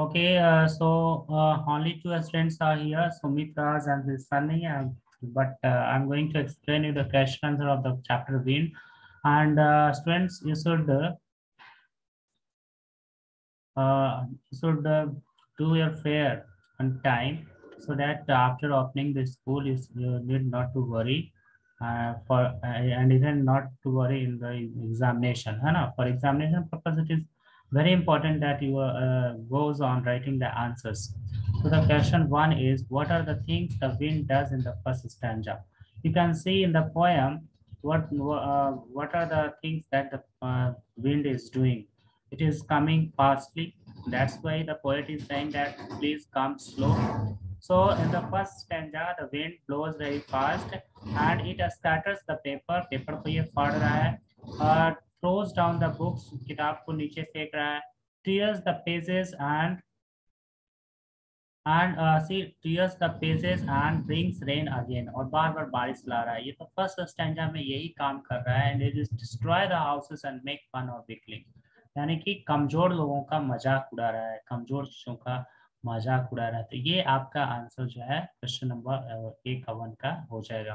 Okay, only two students are here, Sumit Raj and Sunny. But I'm going to explain you the question answer of the chapter wind. And students, you should do your fair on time, so that after opening the school, you need not to worry and even not to worry in the examination. है ना? For examination purpose, it is very important that you goes on writing the answers. So the question one is, what are the things the wind does in the first stanza? You can see in the poem what are the things that the wind is doing. It is coming fastly. That's why the poet is saying that please come slow. So in the first stanza, the wind blows very fast and it scatters the paper. Paper को ये फाड़ रहा है और throws down the books. किताब को नीचे फेंक रहा है. Tears the pages and tears the pages and brings rain again. और बार बार बारिश ला रहा है. ये तो फर्स्ट स्टैंजा में यही काम कर रहा है. And it is destroy the houses and make fun of weakling. यानी कि कमजोर लोगों का मजाक उड़ा रहा है, कमजोर चीजों का मजाक उड़ा रहा है. तो ये आपका आंसर जो है क्वेश्चन नंबर 1 का हो जाएगा.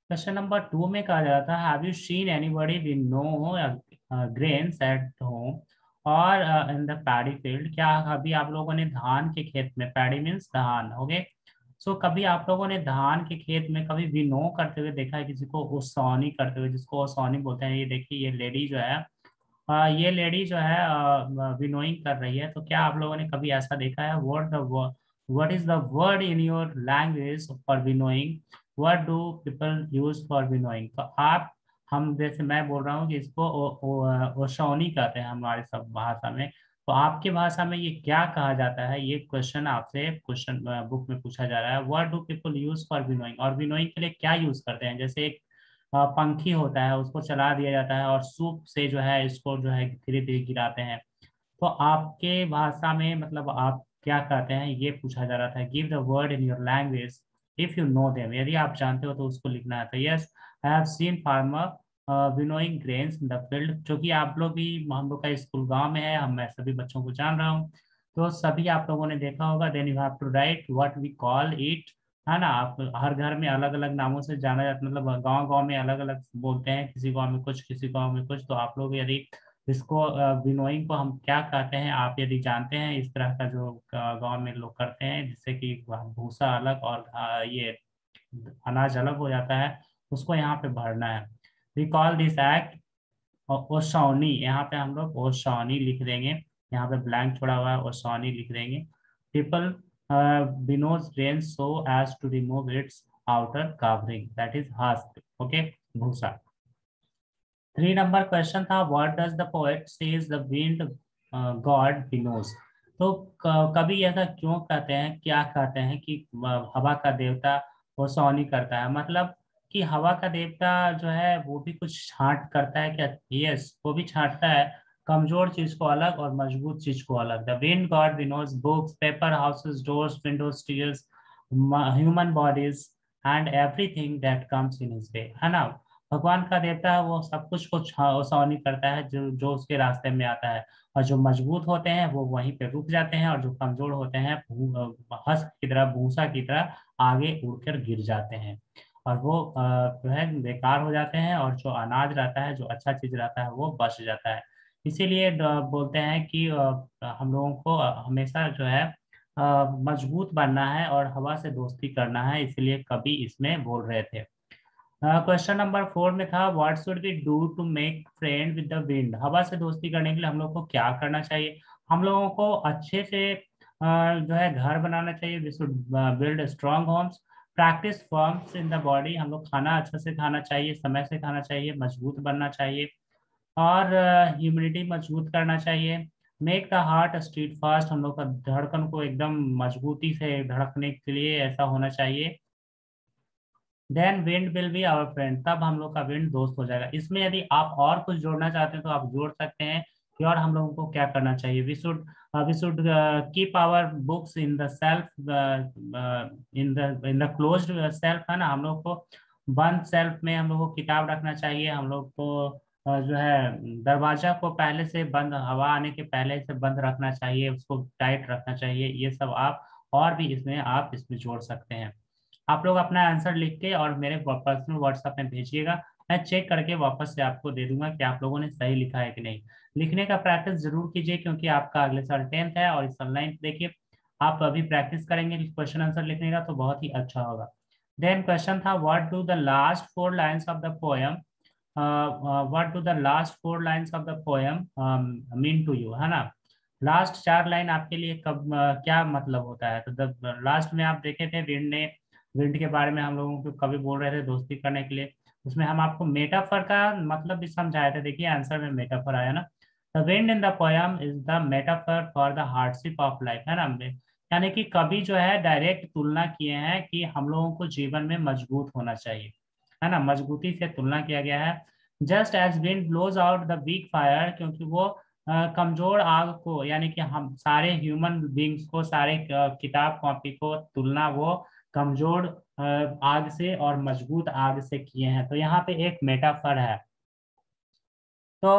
क्वेश्चन नंबर 2 में कहा जा रहा था, have you seen anybody we know grains at home or in the paddy field? क्या कभी आप लोगों ने धान के खेत में, पैडी मीन्स धान, ओके, सो कभी आप लोगों ने धान के खेत में कभी विनो करते हुए देखा है किसी को? ओसौनी करते हुए, जिसको ओसौनी बोलते हैं. ये देखिए, ये लेडी जो है ये लेडी जो है विनोइंग कर रही है. तो क्या आप लोगों ने कभी ऐसा देखा है? What is the word in your language for winnowing? What do people use for winnowing? तो आप, हम जैसे मैं बोल रहा हूँ कि इसको ओशौनी कहते हैं हमारे सब भाषा में. तो आपकी भाषा में ये क्या कहा जाता है? ये क्वेश्चन आपसे क्वेश्चन बुक में पूछा जा रहा है. What do people use for winnowing? और विनोइंग के लिए क्या यूज करते हैं? जैसे एक पंखी होता है, उसको चला दिया जाता है और सूप से जो है इसको जो है धीरे धीरे गिराते हैं. तो आपके भाषा में मतलब आप क्या कहते हैं, ये पूछा जा रहा था. Give the word in your language if you know them. यदि आप जानते हो तो उसको लिखना है. तो yes, I have seen farmer winnowing grains in the field. जो कि आप लोग भी, हम लोग का स्कूल गांव में है, मैं सभी बच्चों को जान रहा हूँ. तो सभी आप लोगों ने देखा होगा. Then you have to write what we call it, है ना? आप हर घर में अलग अलग नामों से जाना जाता, मतलब गांव गांव में अलग अलग बोलते हैं. किसी गांव में कुछ, किसी गांव में कुछ. तो आप लोग यदि इसको विनोइंग को हम क्या कहते हैं, आप यदि जानते हैं, इस तरह का जो गांव में लोग करते हैं जिससे कि भूसा अलग और ये अनाज अलग हो जाता है, उसको यहाँ पे भरना है. वी कॉल दिस एक्ट ओसौनी. यहाँ पे हम लोग ओसौनी लिख देंगे. यहाँ पे ब्लैंक छोड़ा हुआ है, ओसौनी लिख देंगे. People winnows grain so as to remove its outer covering, that is husk, okay, भूसा. 3 नंबर क्वेश्चन था, what does the poet says the wind god winnows? तो कभी ऐसा क्यों कहते हैं, क्या कहते हैं कि हवा का देवता ओसौनी करता है? मतलब कि हवा का देवता जो है वो भी कुछ छांट करता है क्या? यस, वो भी छांटता है. कमजोर चीज को अलग और मजबूत चीज को अलग. The wind god winnows books, paper, houses, doors, windows, steels, human bodies and everything that comes in his way, है ना? भगवान का देवता है, वो सब कुछ को ओसौनी करता है जो जो उसके रास्ते में आता है. और जो मजबूत होते हैं वो वहीं पे रुक जाते हैं, और जो कमजोर होते हैं हंस की तरह, भूसा की तरह आगे उड़कर गिर जाते हैं, और वो जो है बेकार हो जाते हैं. और जो अनाज रहता है, जो अच्छा चीज रहता है, वो बच जाता है. इसीलिए बोलते हैं कि हम लोगों को हमेशा जो है मजबूत बनना है और हवा से दोस्ती करना है. इसलिए कभी इसमें बोल रहे थे. क्वेश्चन नंबर 4 में था, what should we do to make friend with the wind? हवा से दोस्ती करने के लिए हम लोग को क्या करना चाहिए? हम लोगों को अच्छे से जो है घर बनाना चाहिए. We should build strong homes, practice forms in the body. हम लोग खाना अच्छे से खाना चाहिए, समय से खाना चाहिए, मजबूत बनना चाहिए, और ह्यूमिडिटी मजबूत करना चाहिए. Make the heart street fast. हम लोग का धड़कन को एकदम मजबूती से धड़कने के लिए ऐसा होना चाहिए. Then wind will be our friend. तब हम लोग का विंड दोस्त हो जाएगा. इसमें यदि आप और कुछ जोड़ना चाहते हैं तो आप जोड़ सकते हैं कि और हम लोगों को क्या करना चाहिए. We should keep our books in the shelf, in the closed shelf, है ना? हम लोग को बंद सेल्फ में हम लोग को किताब रखना चाहिए. हम लोग को जो है दरवाजा को पहले से बंद, हवा आने के पहले से बंद रखना चाहिए, उसको टाइट रखना चाहिए। ये सब आप और भी इसमें आप इसमें जोड़ सकते हैं। आप लोग अपना आंसर लिख के और मेरे पर्सनल व्हाट्सएप में भेजिएगा, मैं चेक करके वापस से आपको दे दूंगा कि आप लोगों ने सही लिखा है कि नहीं। लिखने का प्रैक्टिस जरूर कीजिए, क्योंकि आपका अगले साल 10th है, और इस ऑनलाइन देखिए आप अभी प्रैक्टिस करेंगे क्वेश्चन आंसर लिखने का तो बहुत ही अच्छा होगा। देन क्वेश्चन था, what do the last four lines of the poem, what do the last four lines of the poem mean to you, है ना। लास्ट चार लाइन आपके लिए कब क्या मतलब होता है। तो द लास्ट में आप देखे थे विंड ने, विंड के बारे में हम लोगों को कभी बोल रहे थे दोस्ती करने के लिए, उसमें हम आपको मेटाफर का मतलब भी समझाए थे। देखिए आंसर में मेटाफर आया ना, the wind in the poem is the metaphor for the hardship of life, है ना। यानी कि कवि जो है डायरेक्ट तुलना किए हैं कि हम लोगों को जीवन में मजबूत होना चाहिए, है ना, मजबूती से तुलना किया गया है। Just as wind blows out the weak fire, क्योंकि वो कमजोर आग को, यानी कि हम सारे ह्यूमन बींग्स को, सारे किताब कॉपी को तुलना वो कमजोर आग से और मजबूत आग से किए हैं। तो यहाँ पे एक मेटाफर है। तो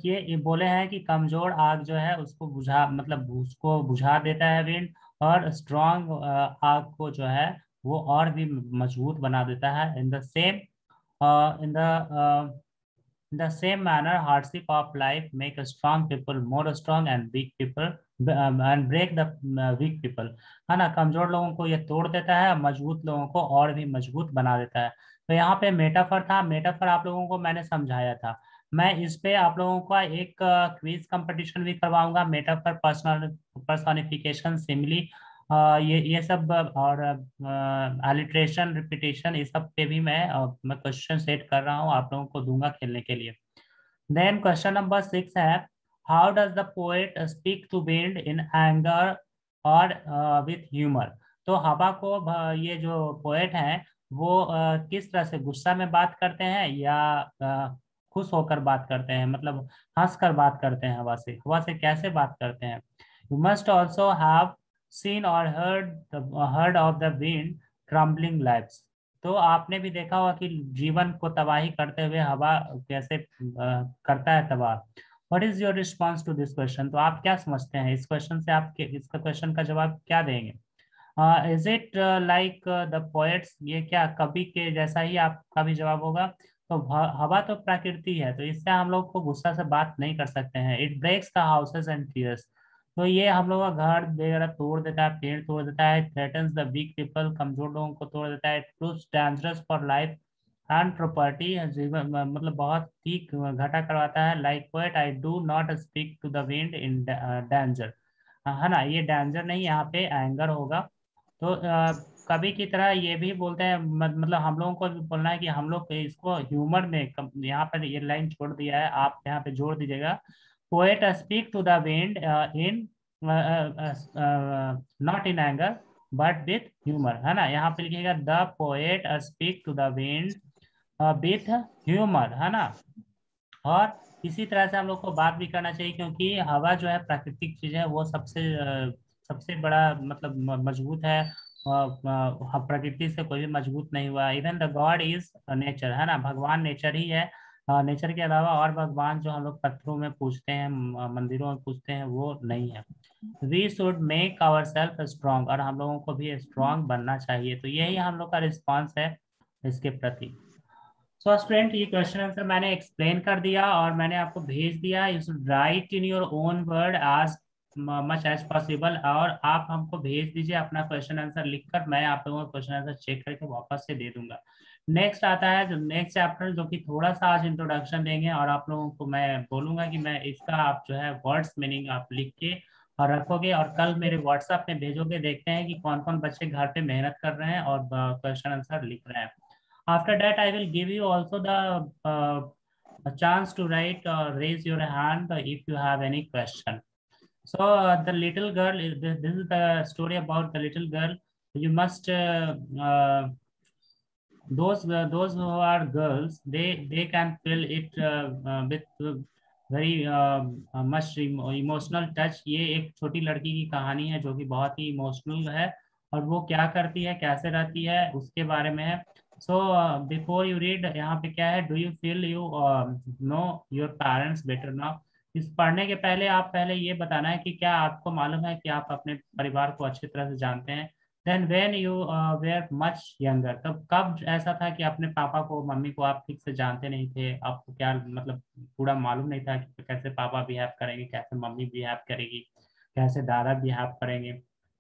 ये बोले हैं कि कमजोर आग जो है उसको बुझा, मतलब उसको बुझा देता है विंड, और स्ट्रॉन्ग आग को जो है वो और भी मजबूत बना देता है। In the same in the In the same manner, hardship of life make a strong people more strong and weak people and break the weak people, है ना। कमजोर लोगों को ये तोड़ देता है, मजबूत लोगों को और भी मजबूत बना देता है। तो यहाँ पे मेटाफर था, मेटाफर आप लोगों को मैंने समझाया था। मैं इस पे आप लोगों का एक क्विज कंपटीशन भी करवाऊंगा, मेटाफर, पर्सनिफिकेशन, सिमिली, ये सब, और अलिट्रेशन, रिपीटेशन, इस सब पे भी मैं क्वेश्चन सेट कर रहा हूँ, आप लोगों को दूंगा खेलने के लिए। देन क्वेश्चन नंबर 6 है, how does the poet speak to wind in anger और विथ ह्यूमर। तो हवा को ये जो पोएट हैं वो किस तरह से, गुस्सा में बात करते हैं या खुश होकर बात करते हैं, मतलब हंस कर बात करते हैं हवा से, हवा से कैसे बात करते हैं। You must also have seen और heard of the wind crumbling lives। तो आपने भी देखा होगा कि जीवन को तबाही करते हुए हवा कैसे करता है तबाह। What is your response to this question. तो आप क्या समझते हैं इस क्वेश्चन से, आप इसका क्वेश्चन का जवाब क्या देंगे। Is it like the poets, ये क्या कवि के जैसा ही आपका भी जवाब होगा। तो हवा तो प्रकृति है, तो इससे हम लोग को गुस्सा से बात नहीं कर सकते हैं। It breaks the houses and tears, तो ये हम लोग का घर वगैरह तोड़ देता है, पेड़ तोड़ देता है। थ्रेटन्स द वीक पीपल, कमजोर लोगों को तोड़ देता है। It proves dangerous for life and property, जीवन मतलब बहुत ही घटा करवाता है। Like poet I do not speak to the wind in danger, है ना, ये डेंजर नहीं, यहाँ पे एंगर होगा। तो कवि की तरह ये भी बोलते हैं, मतलब हम लोगों को भी बोलना है कि हम लोग इसको ह्यूमर में, यहाँ पर ये लाइन छोड़ दिया है, आप यहाँ पे जोड़ दीजिएगा। Poet speak to the wind in not in anger but with humour, है ना। यहाँ पे लिखिएगा the poet speak to the wind with humour, है ना। और इसी तरह से हम लोग को बात भी करना चाहिए, क्योंकि हवा जो है प्राकृतिक चीज है, वो सबसे बड़ा मतलब मजबूत है। प्रकृति से कोई भी मजबूत नहीं हुआ। Even the God is nature, है ना, भगवान नेचर ही है। नेचर के अलावा और भगवान जो हम लोग पत्थरों में पूजते हैं, मंदिरों में पूजते हैं, वो नहीं है। We should make our self strong, और हम लोगों को भी स्ट्रांग बनना चाहिए। तो यही हम लोग का रिस्पॉन्स है इसके प्रति। सो स्टूडेंट, ये क्वेश्चन आंसर मैंने एक्सप्लेन कर दिया और मैंने आपको भेज दिया। You should write in your own word as much as possible, और आप हमको भेज दीजिए अपना क्वेश्चन आंसर लिखकर, मैं आप लोगों का क्वेश्चन आंसर चेक करके वापस से दे दूंगा। नेक्स्ट आता है जो नेक्स्ट चैप्टर, जो कि थोड़ा सा आज इंट्रोडक्शन देंगे, और आप लोगों को मैं बोलूंगा कि मैं इसका आप जो है वर्ड्स मीनिंग आप लिख के और रखोगे, और कल मेरे व्हाट्सएप में भेजोगे। देखते हैं कि कौन कौन बच्चे घर पे मेहनत कर रहे हैं और क्वेश्चन आंसर लिख रहे हैं। After that, I will give you also the a chance to write or raise your hand if you have any question. So the little girl is this is the story about the little girl. You must those who are girls, they can feel it with very much emotional touch। ये एक छोटी लड़की की कहानी है जो कि बहुत ही इमोशनल है, और वो क्या करती है, कैसे रहती है, उसके बारे में है। सो बिफोर यू रीड, यहाँ पे क्या है, do you feel you know your parents better now. इस पढ़ने के पहले आप पहले ये बताना है कि क्या आपको मालूम है कि आप अपने परिवार को अच्छी तरह से जानते हैं। Then when you were much younger, तब कब ऐसा था कि अपने पापा को मम्मी को आप ठीक से जानते नहीं थे, आपको क्या मतलब पूरा मालूम नहीं था कि कैसे पापा बिहेव करेंगे, कैसे मम्मी बिहेव करेगी, कैसे दादा बिहेव करेंगे।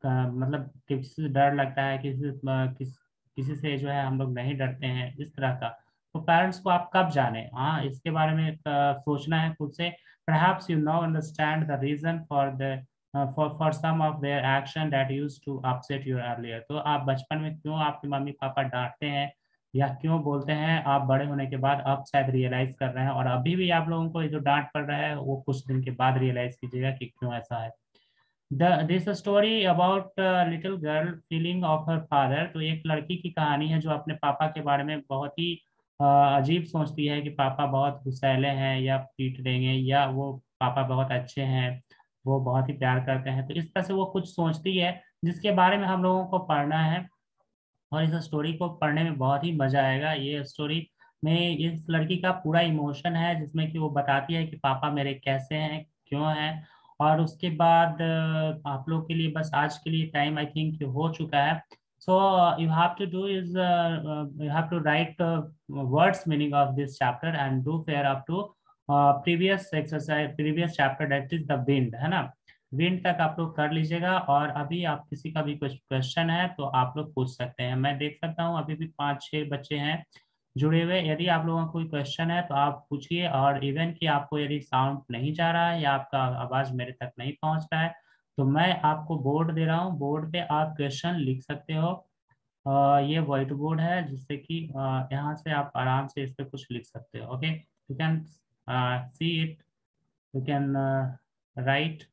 मतलब किसी से डर लगता है, किसी से जो है हम लोग नहीं डरते हैं, इस तरह का। तो पेरेंट्स को आप कब जाने, हाँ इसके बारे में सोचना है खुद से। perhaps you now understand the reason for the for some of their action that used to upset you earlier। तो आप बचपन में क्यों आपके मम्मी पापा डांटते हैं या क्यों बोलते हैं, आप बड़े होने के बाद अब शायद रियलाइज कर रहे हैं, और अभी भी आप लोगों को ये जो डांट पड़ रहा है वो कुछ दिन के बाद रियलाइज कीजिएगा कि क्यों ऐसा है। This story about little girl feeling of her father. तो एक लड़की की कहानी है जो अपने पापा के बारे में बहुत ही अजीब सोचती है कि पापा बहुत गुस्सैले हैं या पीट देंगे, या वो पापा बहुत अच्छे हैं, वो बहुत ही प्यार करते हैं। तो इस तरह से वो कुछ सोचती है, जिसके बारे में हम लोगों को पढ़ना है। और इस स्टोरी को पढ़ने में बहुत ही मजा आएगा। ये स्टोरी में इस लड़की का पूरा इमोशन है, जिसमें कि वो बताती है कि पापा मेरे कैसे हैं, क्यों हैं। और उसके बाद आप लोग के लिए बस आज के लिए टाइम आई थिंक हो चुका है। So you have to do is you have to write words meaning of this chapter and do fair up to previous exercise, previous chapter that is the wind, है ना। Wind तक आप लोग कर लीजिएगा। और अभी आप किसी का भी कुछ क्वेश्चन है तो आप लोग पूछ सकते हैं। मैं देख सकता हूँ अभी भी 5-6 बच्चे हैं जुड़े हुए। यदि आप लोगों को कोई क्वेश्चन है तो आप पूछिए। और इवन कि आपको यदि साउंड नहीं जा रहा है या आपका आवाज मेरे तक नहीं पहुंच रहा है, तो मैं आपको बोर्ड दे रहा हूँ, बोर्ड पे आप क्वेश्चन लिख सकते हो। ये व्हाइट बोर्ड है जिससे कि यहाँ से आप आराम से इस पे कुछ लिख सकते हो। Okay, you can see it, you can write.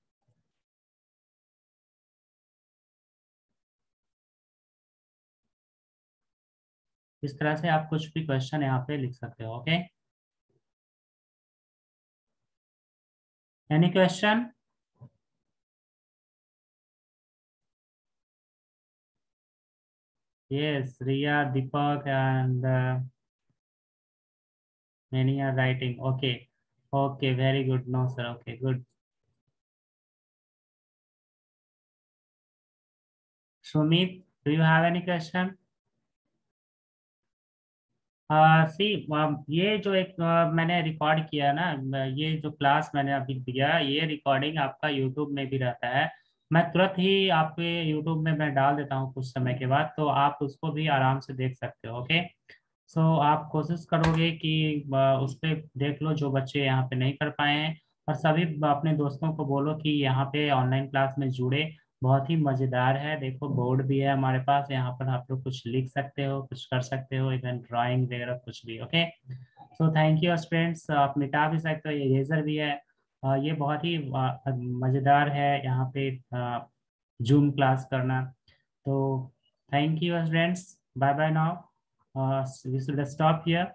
इस तरह से आप कुछ भी क्वेश्चन यहाँ पे लिख सकते हो। Okay, any question? Yes, Riya, Deepak and many are writing. Okay, okay, very good. No sir, okay, good. Sumit, do you have any question? सी, ये जो एक मैंने रिकॉर्ड किया ना, ये जो क्लास मैंने अभी दिया, ये रिकॉर्डिंग आपका यूट्यूब में भी रहता है। मैं तुरंत ही आपके यूट्यूब में मैं डाल देता हूँ कुछ समय के बाद, तो आप उसको भी आराम से देख सकते हो। ओके, सो आप कोशिश करोगे कि उस पे देख लो जो बच्चे यहाँ पे नहीं कर पाए हैं। और सभी अपने दोस्तों को बोलो कि यहाँ पे ऑनलाइन क्लास में जुड़े, बहुत ही मज़ेदार है। देखो बोर्ड भी है हमारे पास, यहाँ पर आप लोग कुछ लिख सकते हो, कुछ कर सकते हो, इवन ड्राइंग वगैरह कुछ भी। Okay, so thank you students. आप मिटा भी सकते हो, ये इरेजर भी है। ये बहुत ही मज़ेदार है यहाँ पे जूम क्लास करना। तो thank you students, bye bye now. We should stop here.